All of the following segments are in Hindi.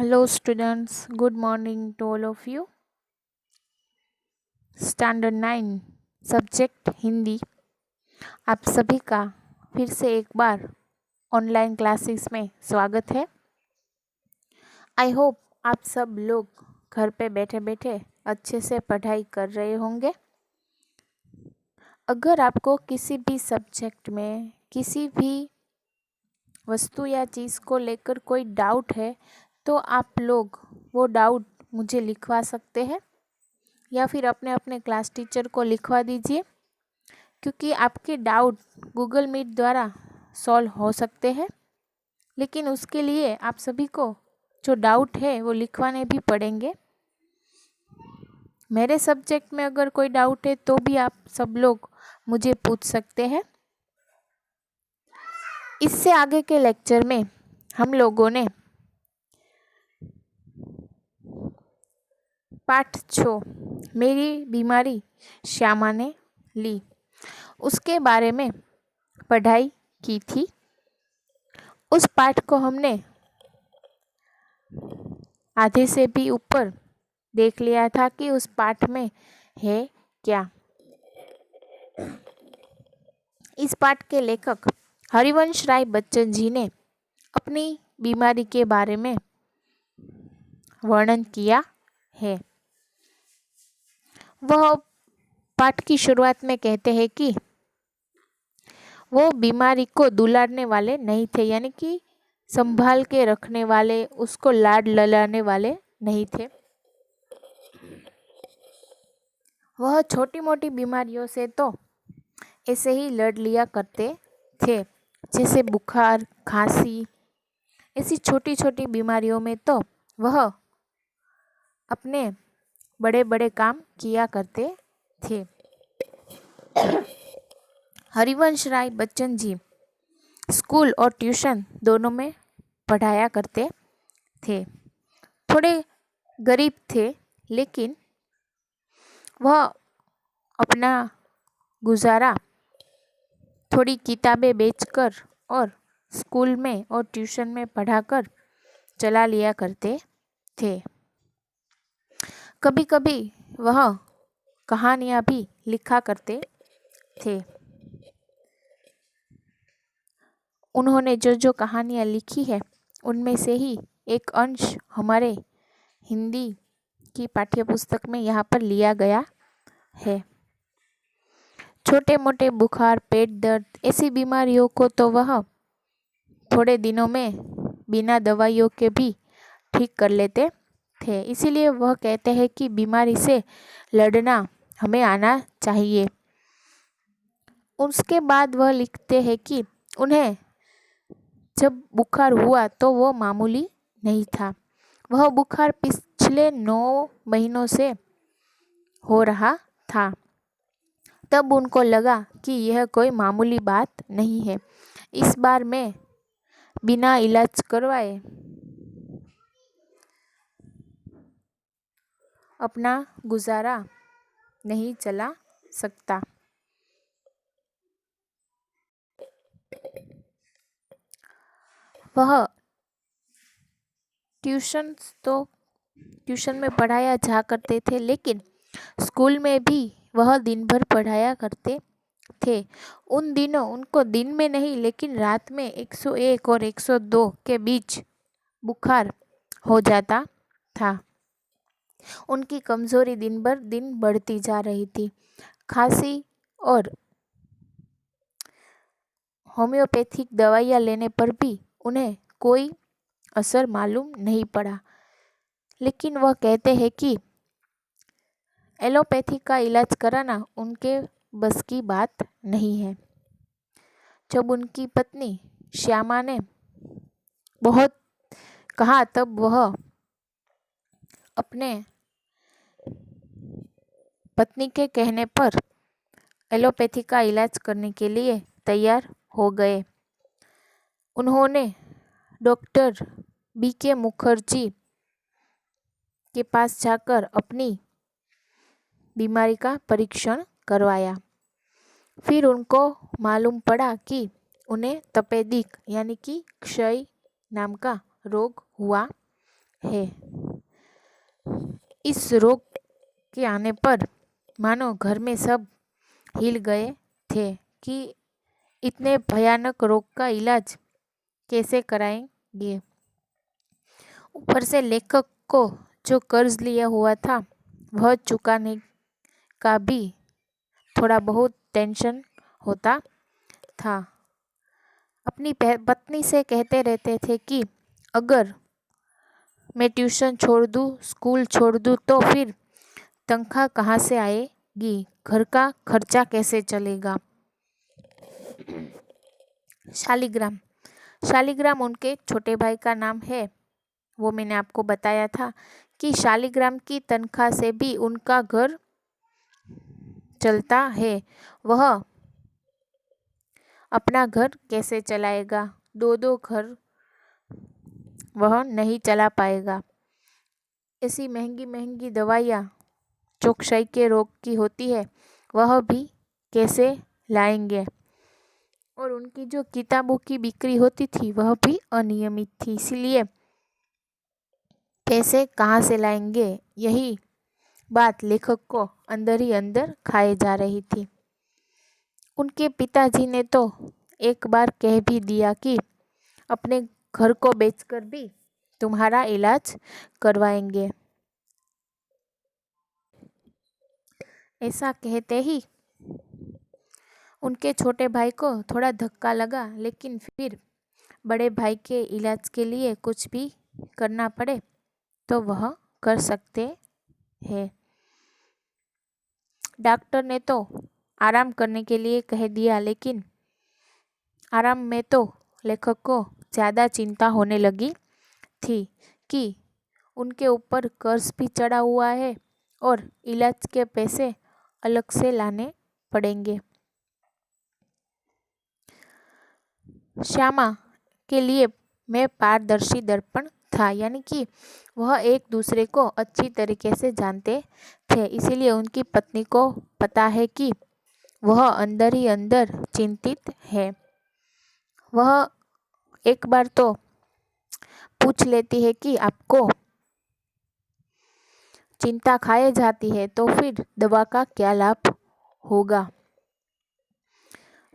Hello, students. Good morning to all of you. Standard 9 subject Hindi. आप सभी का फिर से एक बार ऑनलाइन क्लासेस में स्वागत है। आई होप आप सब लोग घर पे बैठे बैठे अच्छे से पढ़ाई कर रहे होंगे। अगर आपको किसी भी सब्जेक्ट में किसी भी वस्तु या चीज़ को लेकर कोई डाउट है तो आप लोग वो डाउट मुझे लिखवा सकते हैं या फिर अपने अपने क्लास टीचर को लिखवा दीजिए, क्योंकि आपके डाउट गूगल मीट द्वारा सॉल्व हो सकते हैं। लेकिन उसके लिए आप सभी को जो डाउट है वो लिखवाने भी पड़ेंगे। मेरे सब्जेक्ट में अगर कोई डाउट है तो भी आप सब लोग मुझे पूछ सकते हैं। इससे आगे के लेक्चर में हम लोगों ने पाठ 6 मेरी बीमारी श्यामा ने ली उसके बारे में पढ़ाई की थी। उस पाठ को हमने आधे से भी ऊपर देख लिया था कि उस पाठ में है क्या। इस पाठ के लेखक हरिवंश राय बच्चन जी ने अपनी बीमारी के बारे में वर्णन किया है। वह पाठ की शुरुआत में कहते हैं कि वो बीमारी को दुलारने वाले नहीं थे, यानी कि संभाल के रखने वाले, उसको लाड ललाने वाले नहीं थे। वह छोटी मोटी बीमारियों से तो ऐसे ही लड़ लिया करते थे, जैसे बुखार, खांसी, ऐसी छोटी छोटी बीमारियों में तो वह अपने बड़े बड़े काम किया करते थे। हरिवंश राय बच्चन जी स्कूल और ट्यूशन दोनों में पढ़ाया करते थे। थोड़े गरीब थे, लेकिन वह अपना गुजारा थोड़ी किताबें बेचकर और स्कूल में और ट्यूशन में पढ़ाकर चला लिया करते थे। कभी कभी वह कहानियाँ भी लिखा करते थे। उन्होंने जो जो कहानियाँ लिखी है उनमें से ही एक अंश हमारे हिंदी की पाठ्यपुस्तक में यहाँ पर लिया गया है। छोटे मोटे बुखार, पेट दर्द, ऐसी बीमारियों को तो वह थोड़े दिनों में बिना दवाइयों के भी ठीक कर लेते थे। इसीलिए वह कहते हैं कि बीमारी से लड़ना हमें आना चाहिए। उसके बाद वह लिखते हैं कि उन्हें जब बुखार हुआ तो वो मामूली नहीं था। वह बुखार पिछले 9 महीनों से हो रहा था। तब उनको लगा कि यह कोई मामूली बात नहीं है। इस बार मैं बिना इलाज करवाए अपना गुजारा नहीं चला सकता। वह ट्यूशन में पढ़ाया जा करते थे, लेकिन स्कूल में भी वह दिन भर पढ़ाया करते थे। उन दिनों उनको दिन में नहीं लेकिन रात में 101 और 102 के बीच बुखार हो जाता था। उनकी कमजोरी दिन भर दिन बढ़ती जा रही थी। खांसी और होम्योपैथिक दवाइयाँ लेने पर भी उन्हें कोई असर मालूम नहीं पड़ा। लेकिन वह कहते हैं कि एलोपैथी का इलाज कराना उनके बस की बात नहीं है। जब उनकी पत्नी श्यामा ने बहुत कहा तब वह अपने पत्नी के कहने पर एलोपैथी का इलाज करने के लिए तैयार हो गए। उन्होंने डॉक्टर B.K. मुखर्जी के पास जाकर अपनी बीमारी का परीक्षण करवाया। फिर उनको मालूम पड़ा कि उन्हें तपेदिक यानी कि क्षय नाम का रोग हुआ है। इस रोग के आने पर मानो घर में सब हिल गए थे कि इतने भयानक रोग का इलाज कैसे कराएंगे। ऊपर से लेखक को जो कर्ज लिया हुआ था वह चुकाने का भी थोड़ा बहुत टेंशन होता था। अपनी पत्नी से कहते रहते थे कि अगर मैं ट्यूशन छोड़ दूँ, स्कूल छोड़ दूँ तो फिर तनख्वाह कहाँ से आएगी, घर का खर्चा कैसे चलेगा। शालिग्राम शालिग्राम उनके छोटे भाई का नाम है। वो मैंने आपको बताया था कि शालिग्राम की तनख्वाह से भी उनका घर चलता है। वह अपना घर कैसे चलाएगा, दो दो घर वह नहीं चला पाएगा। ऐसी महंगी महंगी दवाइयाँ जो क्षय के रोग की होती है वह भी कैसे लाएंगे। और उनकी जो किताबों की बिक्री होती थी वह भी अनियमित थी, इसलिए पैसे कहाँ से लाएंगे, यही बात लेखक को अंदर ही अंदर खाए जा रही थी। उनके पिताजी ने तो एक बार कह भी दिया कि अपने घर को बेचकर भी तुम्हारा इलाज करवाएंगे। ऐसा कहते ही उनके छोटे भाई को थोड़ा धक्का लगा, लेकिन फिर बड़े भाई के इलाज के लिए कुछ भी करना पड़े तो वह कर सकते हैं। डॉक्टर ने तो आराम करने के लिए कह दिया, लेकिन आराम में तो लेखक को ज़्यादा चिंता होने लगी थी कि उनके ऊपर कर्ज भी चढ़ा हुआ है और इलाज के पैसे अलग से लाने पड़ेंगे। श्यामा के लिए मैं पारदर्शी दर्पण था, यानी कि वह एक दूसरे को अच्छी तरीके से जानते थे, इसीलिए उनकी पत्नी को पता है कि वह अंदर ही अंदर चिंतित है। वह एक बार तो पूछ लेती है कि आपको चिंता खाए जाती है तो फिर दवा का क्या लाभ होगा।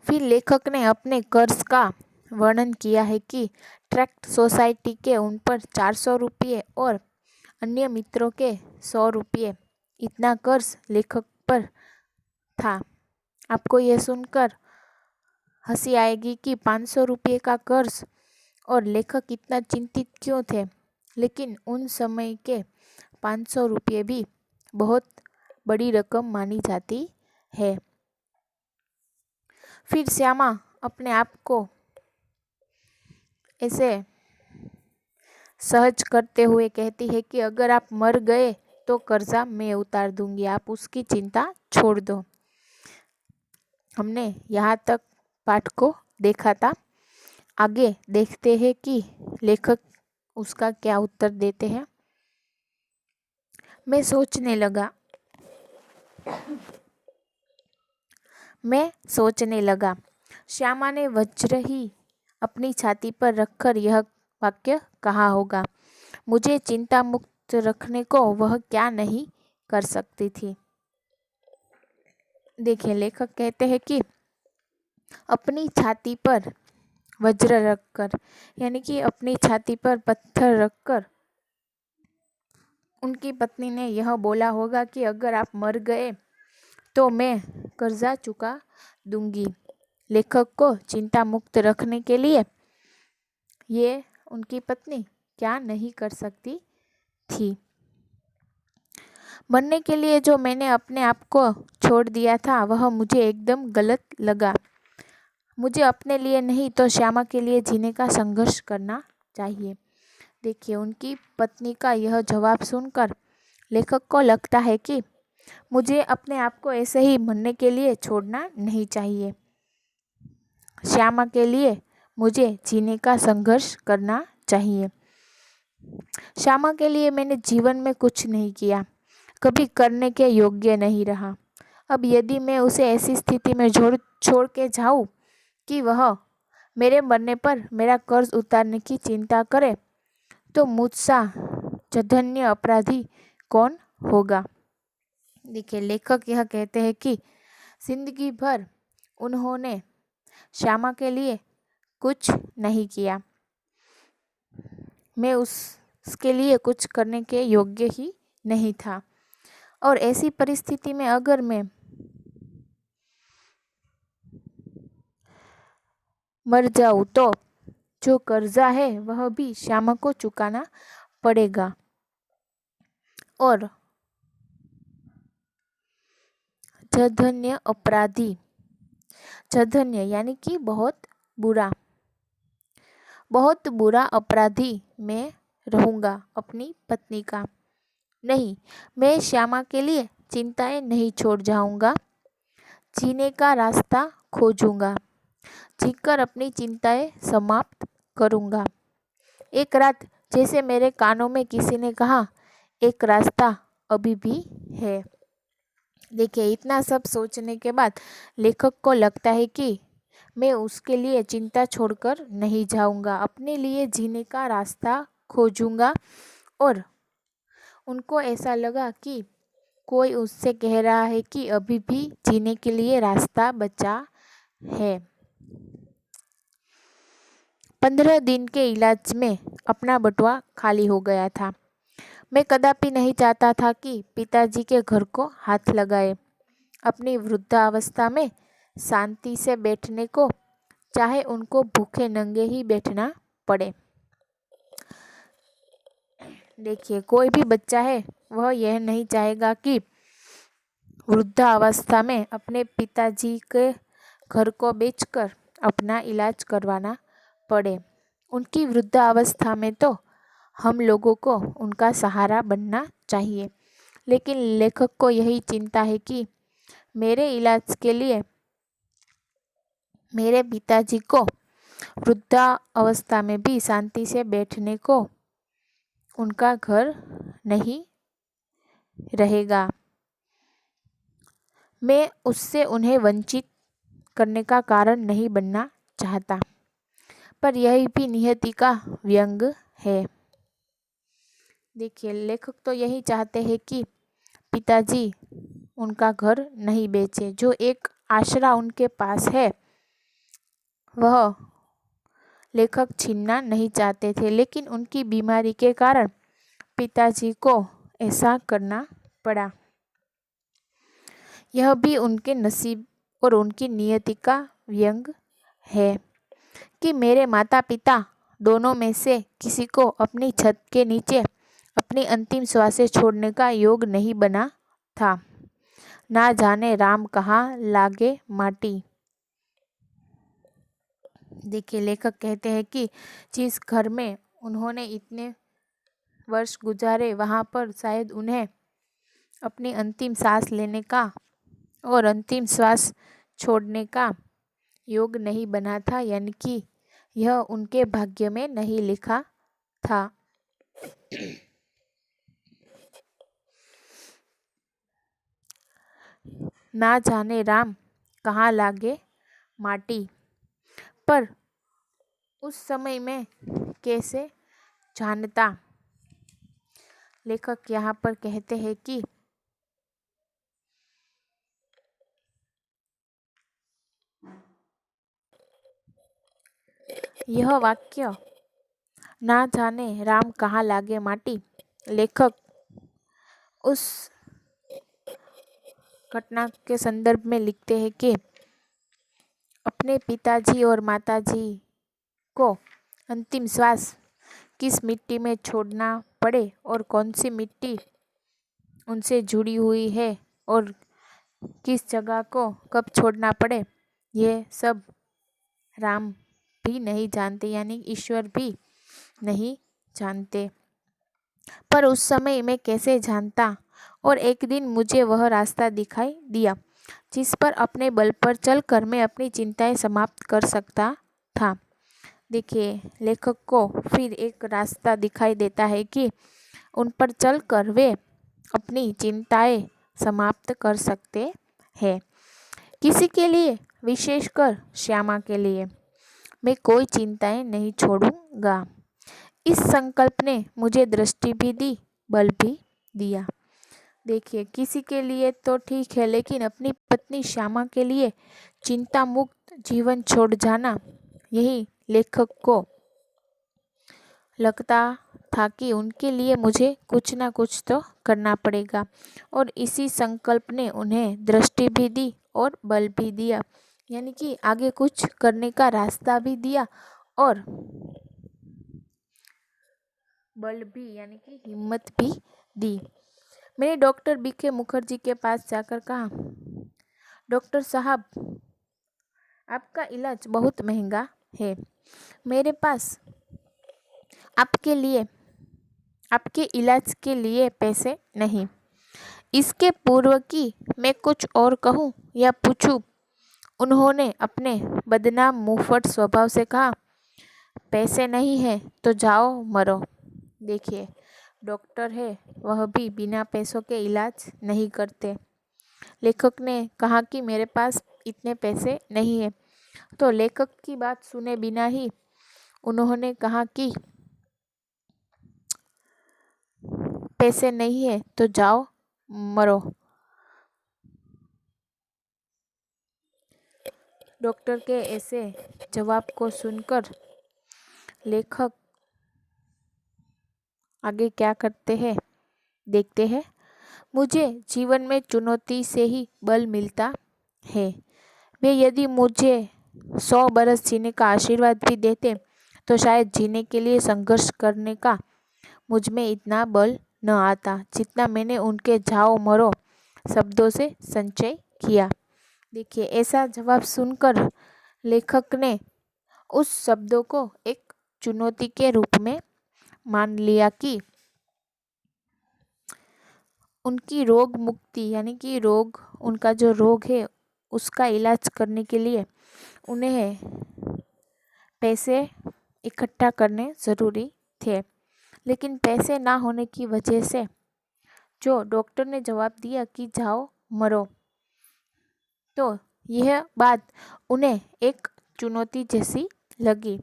फिर लेखक ने अपने कर्ज का वर्णन किया है कि ट्रस्ट सोसाइटी के उन पर 400 रुपये और अन्य मित्रों के 100 रुपये, इतना कर्ज लेखक पर था। आपको यह सुनकर हंसी आएगी कि 500 रुपये का कर्ज और लेखक इतना चिंतित क्यों थे, लेकिन उन समय के 500 रुपये भी बहुत बड़ी रकम मानी जाती है। फिर श्यामा अपने आप को ऐसे सहज करते हुए कहती है कि अगर आप मर गए तो कर्जा मैं उतार दूंगी, आप उसकी चिंता छोड़ दो। हमने यहाँ तक पाठ को देखा था, आगे देखते हैं कि लेखक उसका क्या उत्तर देते हैं। मैं सोचने लगा। श्यामा ने वज्र ही अपनी छाती पर रखकर यह वाक्य कहा होगा। मुझे चिंता मुक्त रखने को वह क्या नहीं कर सकती थी। देखिए, लेखक कहते हैं कि अपनी छाती पर वज्र रखकर, यानी कि अपनी छाती पर पत्थर रखकर उनकी पत्नी ने यह बोला होगा कि अगर आप मर गए तो मैं कर्जा चुका दूंगी। लेखक को चिंता मुक्त रखने के लिए ये उनकी पत्नी क्या नहीं कर सकती थी। मरने के लिए जो मैंने अपने आप को छोड़ दिया था वह मुझे एकदम गलत लगा। मुझे अपने लिए नहीं तो श्यामा के लिए जीने का संघर्ष करना चाहिए। देखिए, उनकी पत्नी का यह जवाब सुनकर लेखक को लगता है कि मुझे अपने आप को ऐसे ही मरने के लिए छोड़ना नहीं चाहिए। श्यामा के लिए मुझे जीने का संघर्ष करना चाहिए। श्यामा के लिए मैंने जीवन में कुछ नहीं किया, कभी करने के योग्य नहीं रहा। अब यदि मैं उसे ऐसी स्थिति में छोड़ के जाऊं कि वह मेरे मरने पर मेरा कर्ज उतारने की चिंता करे तो मुझसा जघन्य अपराधी कौन होगा। देखिए लेखक यह कहते हैं कि जिंदगी भर उन्होंने श्यामा के लिए कुछ नहीं किया, मैं उसके लिए कुछ करने के योग्य ही नहीं था, और ऐसी परिस्थिति में अगर मैं मर जाऊं तो जो कर्जा है वह भी श्यामा को चुकाना पड़ेगा। और जघन्य अपराधी, जघन्य यानी कि बहुत बुरा अपराधी मैं रहूंगा अपनी पत्नी का। नहीं, मैं श्यामा के लिए चिंताएं नहीं छोड़ जाऊंगा, जीने का रास्ता खोजूंगा, जीकर अपनी चिंताएं समाप्त करूंगा। एक रात जैसे मेरे कानों में किसी ने कहा, एक रास्ता अभी भी है। देखिए इतना सब सोचने के बाद लेखक को लगता है कि मैं उसके लिए चिंता छोड़कर नहीं जाऊंगा, अपने लिए जीने का रास्ता खोजूंगा। और उनको ऐसा लगा कि कोई उससे कह रहा है कि अभी भी जीने के लिए रास्ता बचा है। 15 दिन के इलाज में अपना बटुआ खाली हो गया था। मैं कदापि नहीं चाहता था कि पिताजी के घर को हाथ लगाए। अपनी वृद्धावस्था में शांति से बैठने को, चाहे उनको भूखे नंगे ही बैठना पड़े। देखिए कोई भी बच्चा है वह यह नहीं चाहेगा कि वृद्धावस्था में अपने पिताजी के घर को बेचकर अपना इलाज करवाना पड़े। उनकी वृद्धावस्था में तो हम लोगों को उनका सहारा बनना चाहिए, लेकिन लेखक को यही चिंता है कि मेरे इलाज के लिए मेरे पिताजी को वृद्धावस्था में भी शांति से बैठने को उनका घर नहीं रहेगा। मैं उससे उन्हें वंचित करने का कारण नहीं बनना चाहता, पर यही भी नियति का व्यंग है। देखिए लेखक तो यही चाहते हैं कि पिताजी उनका घर नहीं बेचे, जो एक आसरा उनके पास है वह लेखक छीनना नहीं चाहते थे, लेकिन उनकी बीमारी के कारण पिताजी को ऐसा करना पड़ा। यह भी उनके नसीब और उनकी नियति का व्यंग है कि मेरे माता पिता दोनों में से किसी को अपनी छत के नीचे अपनी अंतिम श्वासें छोड़ने का योग नहीं बना था। ना जाने राम कहाँ लागे माटी। देखिए लेखक कहते हैं कि जिस घर में उन्होंने इतने वर्ष गुजारे वहाँ पर शायद उन्हें अपनी अंतिम सांस लेने का और अंतिम श्वास छोड़ने का योग नहीं बना था, यानी कि यह उनके भाग्य में नहीं लिखा था। ना जाने राम कहाँ लागे माटी, पर उस समय में कैसे जानता। लेखक यहाँ पर कहते हैं कि यह वाक्य ना जाने राम कहाँ लागे माटी, लेखक उस घटना के संदर्भ में लिखते हैं कि अपने पिताजी और माताजी को अंतिम श्वास किस मिट्टी में छोड़ना पड़े और कौन सी मिट्टी उनसे जुड़ी हुई है और किस जगह को कब छोड़ना पड़े, ये सब राम भी नहीं जानते, यानी ईश्वर भी नहीं जानते। पर उस समय मैं कैसे जानता, और एक दिन मुझे वह रास्ता दिखाई दिया जिस पर अपने बल पर चलकर मैं अपनी चिंताएं समाप्त कर सकता था। देखिए लेखक को फिर एक रास्ता दिखाई देता है कि उन पर चलकर वे अपनी चिंताएं समाप्त कर सकते हैं। किसी के लिए, विशेषकर श्यामा के लिए, मैं कोई चिंताएं नहीं छोड़ूंगा। इस संकल्प ने मुझे दृष्टि भी दी बल भी दिया। देखिए, किसी के लिए तो ठीक है, लेकिन अपनी पत्नी श्यामा के लिए चिंता मुक्त जीवन छोड़ जाना, यही लेखक को लगता था कि उनके लिए मुझे कुछ ना कुछ तो करना पड़ेगा। और इसी संकल्प ने उन्हें दृष्टि भी दी और बल भी दिया, यानी कि आगे कुछ करने का रास्ता भी दिया और बल भी यानी कि हिम्मत भी दी। मैंने डॉक्टर बीके मुखर्जी के पास जाकर कहा, डॉक्टर साहब, आपका इलाज बहुत महंगा है। मेरे पास आपके इलाज के लिए पैसे नहीं। इसके पूर्व कि मैं कुछ और कहूँ या पूछूं, उन्होंने अपने बदनाम मुंहफट स्वभाव से कहा, पैसे नहीं है तो जाओ मरो। देखिए, डॉक्टर है, वह भी बिना पैसों के इलाज नहीं करते। लेखक ने कहा कि मेरे पास इतने पैसे नहीं है। तो लेखक की बात सुने बिना ही उन्होंने कहा कि पैसे नहीं है तो जाओ मरो। डॉक्टर के ऐसे जवाब को सुनकर लेखक आगे क्या करते हैं, देखते हैं। मुझे जीवन में चुनौती से ही बल मिलता है। वे यदि मुझे 100 बरस जीने का आशीर्वाद भी देते तो शायद जीने के लिए संघर्ष करने का मुझ में इतना बल न आता जितना मैंने उनके जाओ मरो शब्दों से संचय किया। देखिए, ऐसा जवाब सुनकर लेखक ने उस शब्दों को एक चुनौती के रूप में मान लिया कि उनकी रोग मुक्ति यानी कि उनका जो रोग है उसका इलाज करने के लिए उन्हें पैसे इकट्ठा करने ज़रूरी थे। लेकिन पैसे ना होने की वजह से जो डॉक्टर ने जवाब दिया कि जाओ मरो, तो यह बात उन्हें एक चुनौती जैसी लगी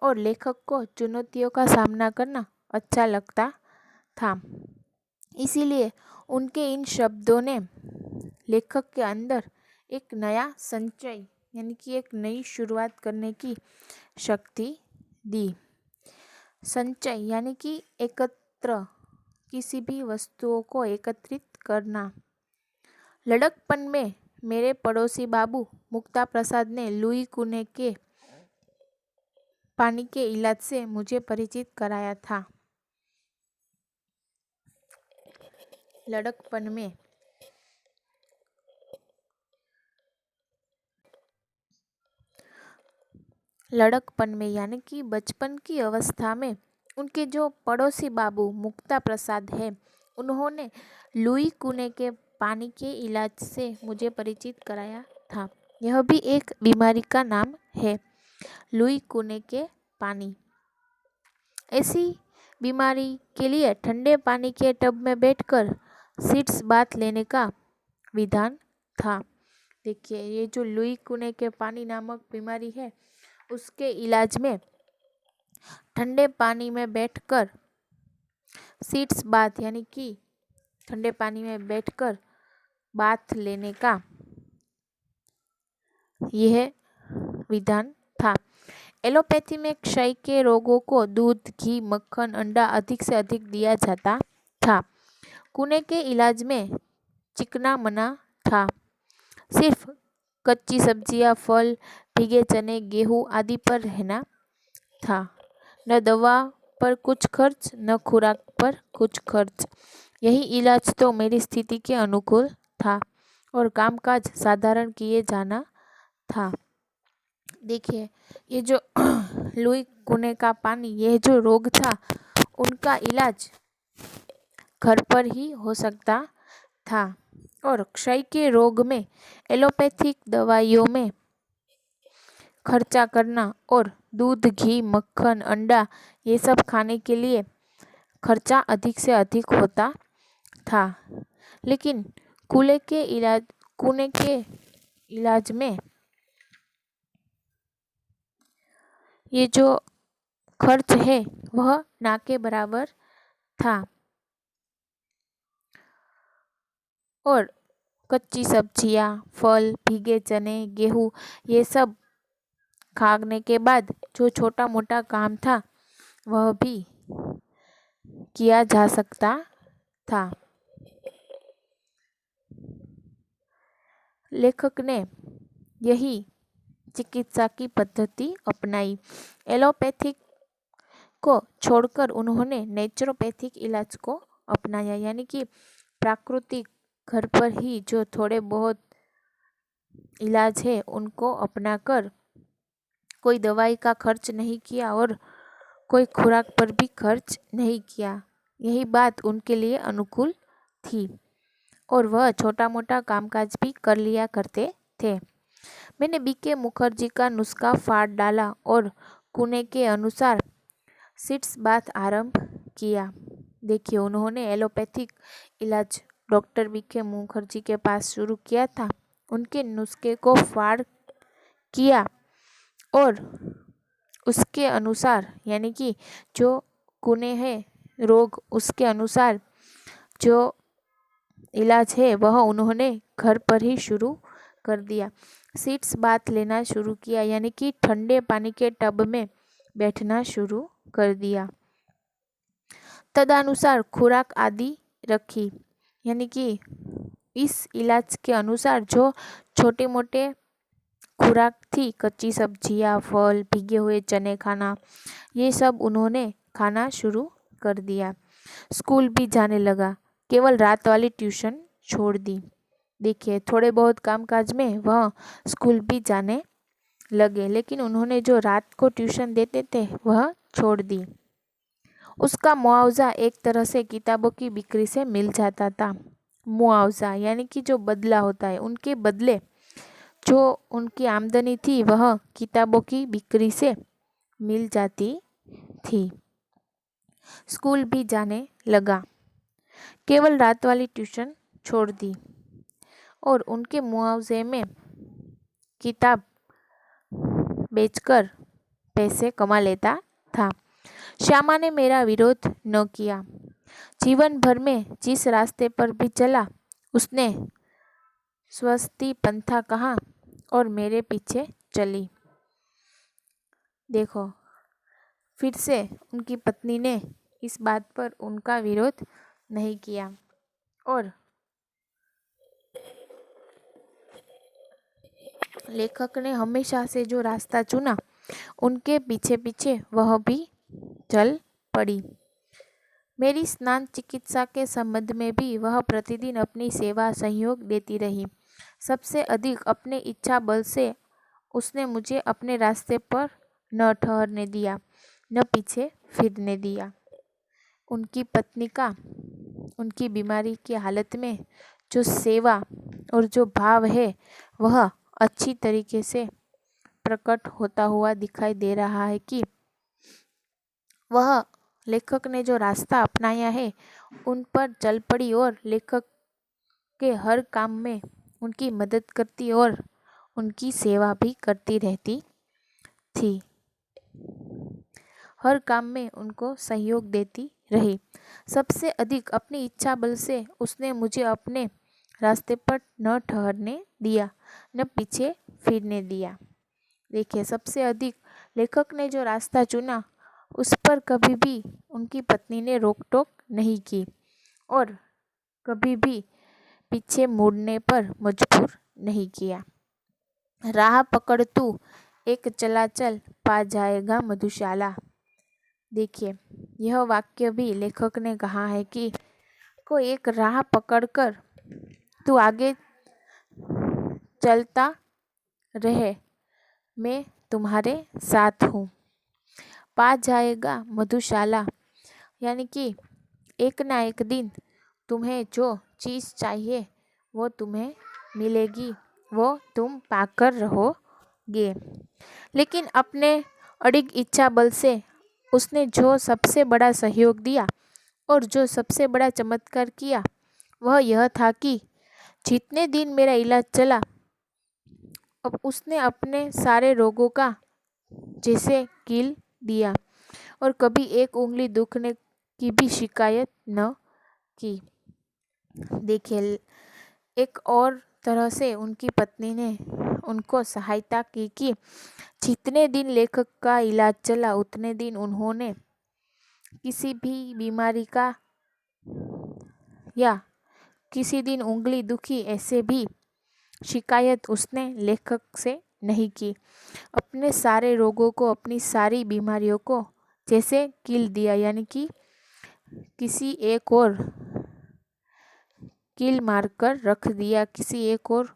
और लेखक को चुनौतियों का सामना करना अच्छा लगता था। इसीलिए उनके इन शब्दों ने लेखक के अंदर एक नया संचय यानी कि एक नई शुरुआत करने की शक्ति दी। संचय यानी कि एकत्र, किसी भी वस्तुओं को एकत्रित करना। लड़कपन में मेरे पड़ोसी बाबू मुक्ता प्रसाद ने लुई कुने के पानी के इलाज से मुझे परिचित कराया था। लड़कपन में यानी कि बचपन की अवस्था में उनके जो पड़ोसी बाबू मुक्ता प्रसाद है, उन्होंने लुई कुने के पानी के इलाज से मुझे परिचित कराया था। यह भी एक बीमारी का नाम है, लुई कुने के पानी। ऐसी बीमारी के लिए ठंडे पानी के टब में बैठकर सीड्स बाथ लेने का विधान था। देखिए, ये जो लुई कुने के पानी नामक बीमारी है उसके इलाज में ठंडे पानी में बैठकर सीड्स बाथ यानी कि ठंडे पानी में बैठकर बाथ लेने का यह विधान था। एलोपैथी में क्षय के रोगों को दूध, घी, मक्खन, अंडा अधिक से अधिक दिया जाता था। कुने के इलाज में चिकना मना था। सिर्फ कच्ची सब्जियां, फल, भीगे चने, गेहूं आदि पर रहना था। न दवा पर कुछ खर्च, न खुराक पर कुछ खर्च। यही इलाज तो मेरी स्थिति के अनुकूल था और कामकाज साधारण किए जाना था। देखिए, ये जो लुई कुने का पानी, यह जो रोग था उनका इलाज घर पर ही हो सकता था और क्षय के रोग में एलोपैथिक दवाइयों में खर्चा करना और दूध, घी, मक्खन, अंडा ये सब खाने के लिए खर्चा अधिक से अधिक होता था। लेकिन कुने के इलाज में ये जो खर्च है वह ना के बराबर था। और कच्ची सब्जियां, फल, भीगे चने, गेहूं, ये सब खाने के बाद जो छोटा मोटा काम था वह भी किया जा सकता था। लेखक ने यही चिकित्सा की पद्धति अपनाई। एलोपैथिक को छोड़कर उन्होंने नेचुरोपैथिक इलाज को अपनाया, यानी कि प्राकृतिक घर पर ही जो थोड़े बहुत इलाज है उनको अपनाकर कोई दवाई का खर्च नहीं किया और कोई खुराक पर भी खर्च नहीं किया। यही बात उनके लिए अनुकूल थी और वह छोटा मोटा कामकाज भी कर लिया करते थे। मैंने बीके मुखर्जी का नुस्खा फाड़ डाला और कुने के अनुसार सिट्स बात आरंभ किया। देखिए, उन्होंने एलोपैथिक इलाज डॉक्टर बीके मुखर्जी के पास शुरू किया था। उनके नुस्खे को फाड़ किया और उसके अनुसार, यानी कि जो कुने है रोग, उसके अनुसार जो इलाज है वह उन्होंने घर पर ही शुरू कर दिया। सीट्स बात लेना शुरू किया, यानी कि ठंडे पानी के टब में बैठना शुरू कर दिया। तदनुसार खुराक आदि रखी, यानी कि इस इलाज के अनुसार जो छोटे मोटे खुराक थी, कच्ची सब्जियां, फल, भीगे हुए चने खाना, ये सब उन्होंने खाना शुरू कर दिया। स्कूल भी जाने लगा, केवल रात वाली ट्यूशन छोड़ दी। देखिए, थोड़े बहुत कामकाज में वह स्कूल भी जाने लगे, लेकिन उन्होंने जो रात को ट्यूशन देते थे वह छोड़ दी। उसका मुआवजा एक तरह से किताबों की बिक्री से मिल जाता था। मुआवजा यानी कि जो बदला होता है, उनके बदले जो उनकी आमदनी थी वह किताबों की बिक्री से मिल जाती थी। स्कूल भी जाने लगा, केवल रात वाली ट्यूशन छोड़ दी और उनके मुआवजे में किताब बेचकर पैसे कमा लेता था। श्यामा ने मेरा विरोध न किया। जीवन भर में जिस रास्ते पर भी चला उसने स्वस्ति पंथा कहा और मेरे पीछे चली। देखो, फिर से उनकी पत्नी ने इस बात पर उनका विरोध नहीं किया और लेखक ने हमेशा से जो रास्ता चुना उनके पीछे पीछे वह भी चल पड़ी। मेरी स्नान चिकित्सा के संबंध में भी वह प्रतिदिन अपनी सेवा सहयोग देती रही। सबसे अधिक अपने इच्छा बल से उसने मुझे अपने रास्ते पर न ठहरने दिया, न पीछे फिरने दिया। उनकी पत्नी का उनकी बीमारी की हालत में जो सेवा और जो भाव है वह अच्छी तरीके से प्रकट होता हुआ दिखाई दे रहा है कि वह लेखक ने जो रास्ता अपनाया है उन पर चल पड़ी और लेखक के हर काम में उनकी मदद करती और उनकी सेवा भी करती रहती थी। हर काम में उनको सहयोग देती रही। सबसे अधिक अपनी इच्छा बल से उसने मुझे अपने रास्ते पर न ठहरने दिया, न पीछे फिरने दिया। देखिए, सबसे अधिक लेखक ने जो रास्ता चुना उस पर कभी भी उनकी पत्नी ने रोक टोक नहीं की और कभी भी पीछे मुड़ने पर मजबूर नहीं किया। राह पकड़ तू एक चला चल पा जाएगा मधुशाला। देखिए, यह वाक्य भी लेखक ने कहा है कि कोई एक राह पकड़कर तू आगे चलता रहे, मैं तुम्हारे साथ हूँ। पा जाएगा मधुशाला, यानी कि एक ना एक दिन तुम्हें जो चीज़ चाहिए वो तुम्हें मिलेगी, वो तुम पाकर रहोगे। लेकिन अपने अडिग इच्छा बल से उसने जो सबसे बड़ा सहयोग दिया और जो सबसे बड़ा चमत्कार किया वह यह था कि जितने दिन मेरा इलाज चला, अब उसने अपने सारे रोगों का जैसे कील दिया और कभी एक उंगली दुखने की भी शिकायत न की। देखिए, एक और तरह से उनकी पत्नी ने उनको सहायता की कि जितने दिन लेखक का इलाज चला उतने दिन उन्होंने किसी भी बीमारी का या किसी दिन उंगली दुखी ऐसे भी शिकायत उसने लेखक से नहीं की। अपने सारे रोगों को, अपनी सारी बीमारियों को जैसे कील दिया, यानी कि किसी एक और कील मारकर रख दिया, किसी एक और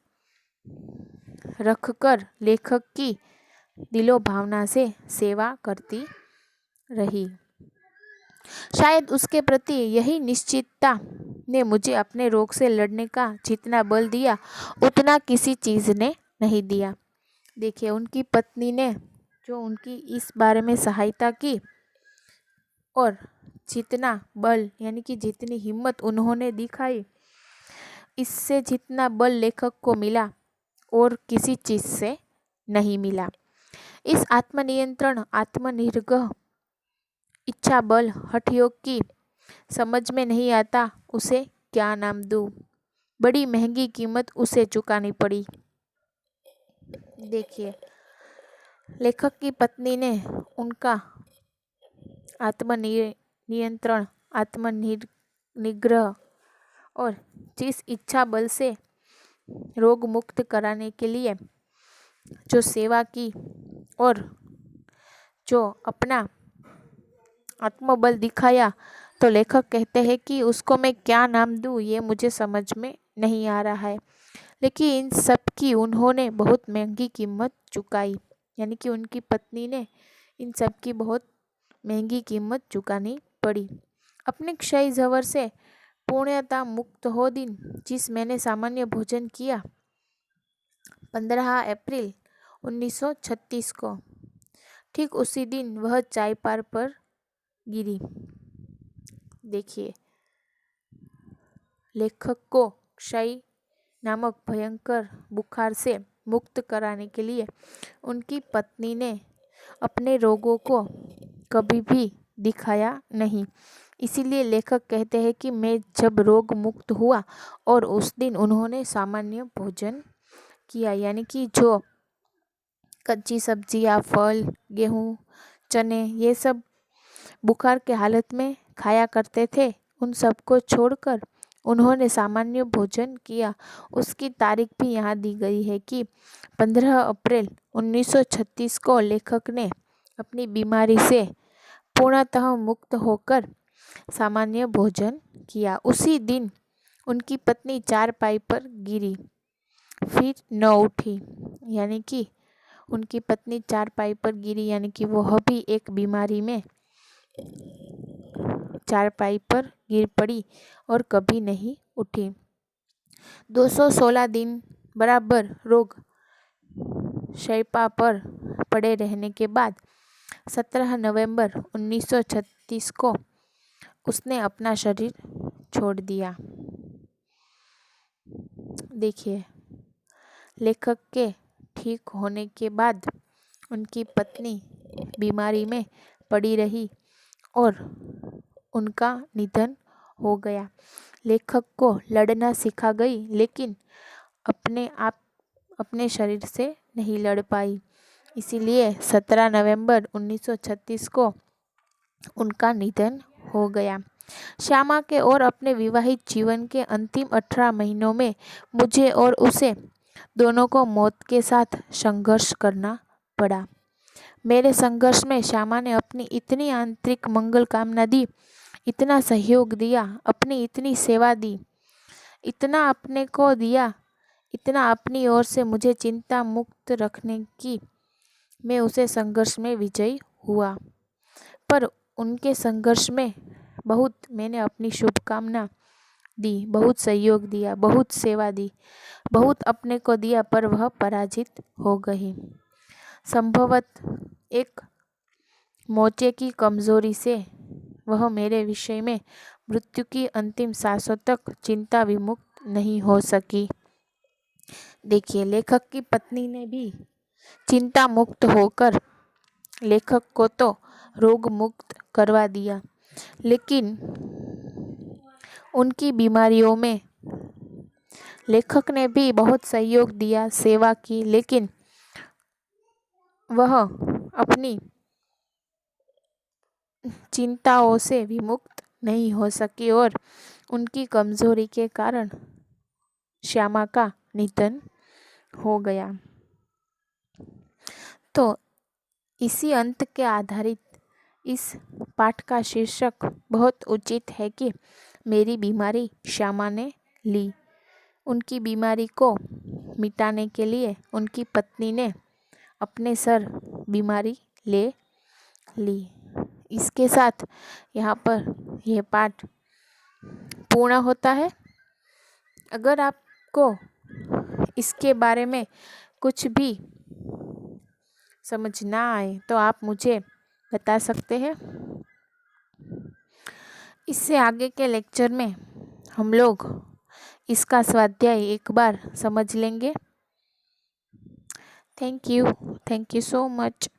रखकर लेखक की दिलो भावना से सेवा करती रही। शायद उसके प्रति यही निश्चितता ने मुझे अपने रोग से लड़ने का जितना बल दिया उतना किसी चीज ने नहीं दिया। देखिए, उनकी पत्नी ने जो उनकी इस बारे में सहायता की और जितना बल यानी कि जितनी हिम्मत उन्होंने दिखाई, इससे जितना बल लेखक को मिला और किसी चीज से नहीं मिला। इस आत्मनियंत्रण, आत्मनिर्भर, इच्छा बल, हठ योग की समझ में नहीं आता उसे क्या नाम दूं। बड़ी महंगी कीमत उसे चुकानी पड़ी। देखिए, लेखक की पत्नी ने उनका आत्मनियंत्रण, आत्मनिग्रह और जिस इच्छा बल से रोग मुक्त कराने के लिए जो सेवा की और जो अपना आत्मबल दिखाया, तो लेखक कहते हैं कि उसको मैं क्या नाम दूं ये मुझे समझ में नहीं आ रहा है। लेकिन इन सब की उन्होंने बहुत महंगी कीमत चुकाई, यानी कि उनकी पत्नी ने इन सब की बहुत महंगी कीमत चुकानी पड़ी। अपने क्षय जवर से पूर्णतः मुक्त हो दिन जिस मैंने सामान्य भोजन किया 15 अप्रैल 1936 को, ठीक उसी दिन वह चायपार पर गिरी। देखिए, लेखक को क्षय नामक भयंकर बुखार से मुक्त कराने के लिए उनकी पत्नी ने अपने रोगों को कभी भी दिखाया नहीं। इसीलिए लेखक कहते हैं कि मैं जब रोग मुक्त हुआ और उस दिन उन्होंने सामान्य भोजन किया, यानी कि जो कच्ची सब्जियां, फल, गेहूं, चने ये सब बुखार के हालत में खाया करते थे, उन सबको छोड़कर उन्होंने सामान्य भोजन किया। उसकी तारीख भी यहाँ दी गई है कि 15 अप्रैल 1936 को लेखक ने अपनी बीमारी से पूर्णतः मुक्त होकर सामान्य भोजन किया। उसी दिन उनकी पत्नी चारपाई पर गिरी, फिर न उठी, यानी कि उनकी पत्नी चारपाई पर गिरी, यानी कि वह भी एक बीमारी में चारपाई पर गिर पड़ी और कभी नहीं उठी। 216 दिन बराबर रोग शैय्या पर पड़े रहने के बाद 17 नवंबर 1936 को उसने अपना शरीर छोड़ दिया। देखिए, लेखक के ठीक होने के बाद उनकी पत्नी बीमारी में पड़ी रही और उनका निधन हो गया। लेखक को लड़ना सिखा गई, लेकिन अपने शरीर से नहीं लड़ पाई। इसीलिए 17 नवंबर 1936 को उनका निधन हो गया। श्यामा के और अपने विवाहित जीवन के अंतिम 18 महीनों में मुझे और उसे दोनों को मौत के साथ संघर्ष करना पड़ा। मेरे संघर्ष में श्यामा ने अपनी इतनी आंतरिक मंगल कामना दी, इतना सहयोग दिया, अपनी इतनी सेवा दी, इतना अपने को दिया, इतना अपनी ओर से मुझे चिंता मुक्त रखने की मैं उसे संघर्ष में विजयी हुआ। पर उनके संघर्ष में बहुत मैंने अपनी शुभकामना दी, बहुत सहयोग दिया, बहुत सेवा दी, बहुत अपने को दिया, पर वह पराजित हो गई। संभवत एक मोचे की कमजोरी से वह मेरे विषय में मृत्यु की अंतिम सांसों तक चिंता विमुक्त नहीं हो सकी। देखिए, लेखक की पत्नी ने भी चिंता मुक्त होकर लेखक को तो रोग मुक्त करवा दिया, लेकिन उनकी बीमारियों में लेखक ने भी बहुत सहयोग दिया, सेवा की, लेकिन वह अपनी चिंताओं से विमुक्त नहीं हो सकी और उनकी कमजोरी के कारण श्यामा का निधन हो गया। तो इसी अंत के आधारित इस पाठ का शीर्षक बहुत उचित है कि मेरी बीमारी श्यामा ने ली। उनकी बीमारी को मिटाने के लिए उनकी पत्नी ने अपने सर बीमारी ले ली। इसके साथ यहाँ पर यह पाठ पूर्ण होता है। अगर आपको इसके बारे में कुछ भी समझ ना आए तो आप मुझे बता सकते हैं। इससे आगे के लेक्चर में हम लोग इसका स्वाध्याय एक बार समझ लेंगे। Thank you so much.